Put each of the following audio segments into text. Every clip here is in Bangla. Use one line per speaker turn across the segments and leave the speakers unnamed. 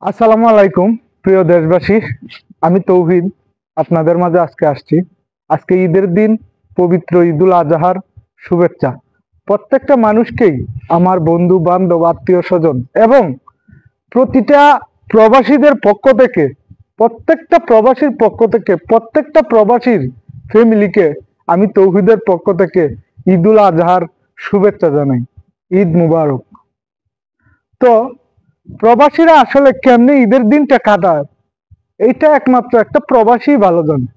আসসালামু আলাইকুম প্রিয় দেশবাসী। আমি তৌহিদ আপনাদের মাঝে আজকে আসছি। আজকে ঈদের দিন, পবিত্র ঈদুল আজহার শুভেচ্ছা প্রত্যেকটা মানুষকেই, আমার বন্ধু বান্ধব, আত্মীয় স্বজন এবং প্রতিটা প্রবাসীদের পক্ষ থেকে, প্রত্যেকটা প্রবাসীর ফ্যামিলিকে আমি তৌহিদের পক্ষ থেকে ঈদুল আজহার শুভেচ্ছা জানাই। ঈদ মুবারক। তো প্রবাসীরা আসলে কেমনে ঈদের দিনটা কাটায়, এইটা একমাত্র একটা প্রবাসী ভালো জানে।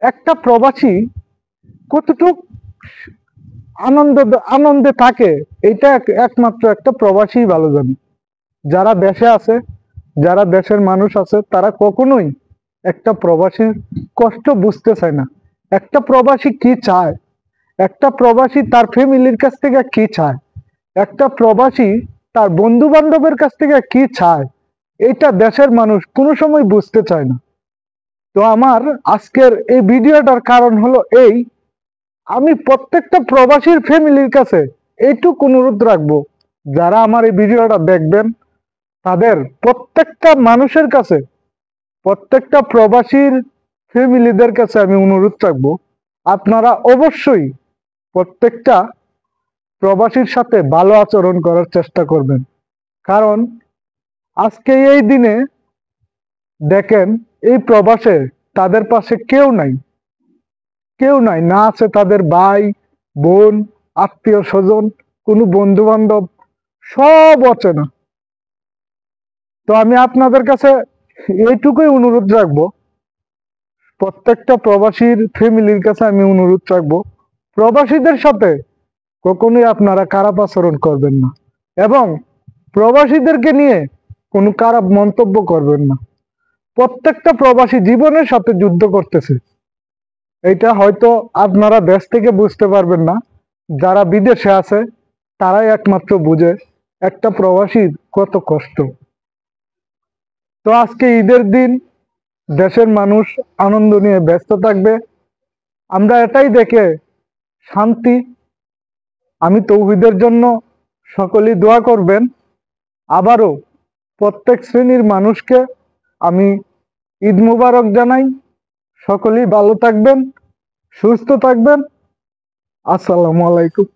একটা প্রবাসী কতটুক আনন্দ আনন্দে থাকে, এটা একমাত্র একটা প্রবাসী ভালো জানে। যারা দেশে আছে, যারা দেশের মানুষ আছে, তারা কখনোই একটা প্রবাসীর কষ্ট বুঝতে চায় না। একটা প্রবাসী কি চায়, একটা প্রবাসী তার ফ্যামিলির কাছ থেকে কি চায়, একটা প্রবাসী তার বন্ধু বান্ধবের কাছ থেকে কি চায়, এটা দেশের মানুষ কোনো সময় বুঝতে চায় না। তো আমার আজকের এই ভিডিওটার কারণ হলো এই, আমি প্রত্যেকটা প্রবাসীর ফ্যামিলির কাছে এইটুকু অনুরোধ রাখবো, যারা আমার এই ভিডিওটা দেখবেন তাদের প্রত্যেকটা মানুষের কাছে, প্রত্যেকটা প্রবাসীর ফ্যামিলিদের কাছে আমি অনুরোধ রাখবো, আপনারা অবশ্যই প্রত্যেকটা প্রবাসীর সাথে ভালো আচরণ করার চেষ্টা করবেন। কারণ আজকে এই দিনে দেখেন, এই প্রবাসে তাদের পাশে কেউ নাই, কেউ নাই, না আছে তাদের ভাই বোন, আত্মীয় স্বজন, কোনো বন্ধু বান্ধব, সব অচেনা। তো আমি আপনাদের কাছে এইটুকুই অনুরোধ রাখবো, প্রত্যেকটা প্রবাসীর ফ্যামিলির কাছে আমি অনুরোধ রাখবো, প্রবাসীদের সাথে কখনোই আপনারা খারাপ আচরণ করবেন না এবং প্রবাসীদেরকে নিয়ে কোনো খারাপ মন্তব্য করবেন না। প্রত্যেকটা প্রবাসী জীবনের সাথে যুদ্ধ করতেছে। এটা হয়তো আপনারা দেশ থেকে বুঝতে পারবেন না, যারা বিদেশে আছে তারাই একমাত্র বুঝে একটা প্রবাসীর কত কষ্ট। তো আজকে ঈদের দিন, দেশের মানুষ আনন্দ নিয়ে ব্যস্ত থাকবে, আমরা এটাই দেখে শান্তি। আমি তৌহিদের জন্য সকলেই দোয়া করবেন। আবারও প্রত্যেক শ্রেণীর মানুষকে আমি ঈদ মুবারক জানাই। সকলেই ভালো থাকবেন, সুস্থ থাকবেন। আসসালামু আলাইকুম।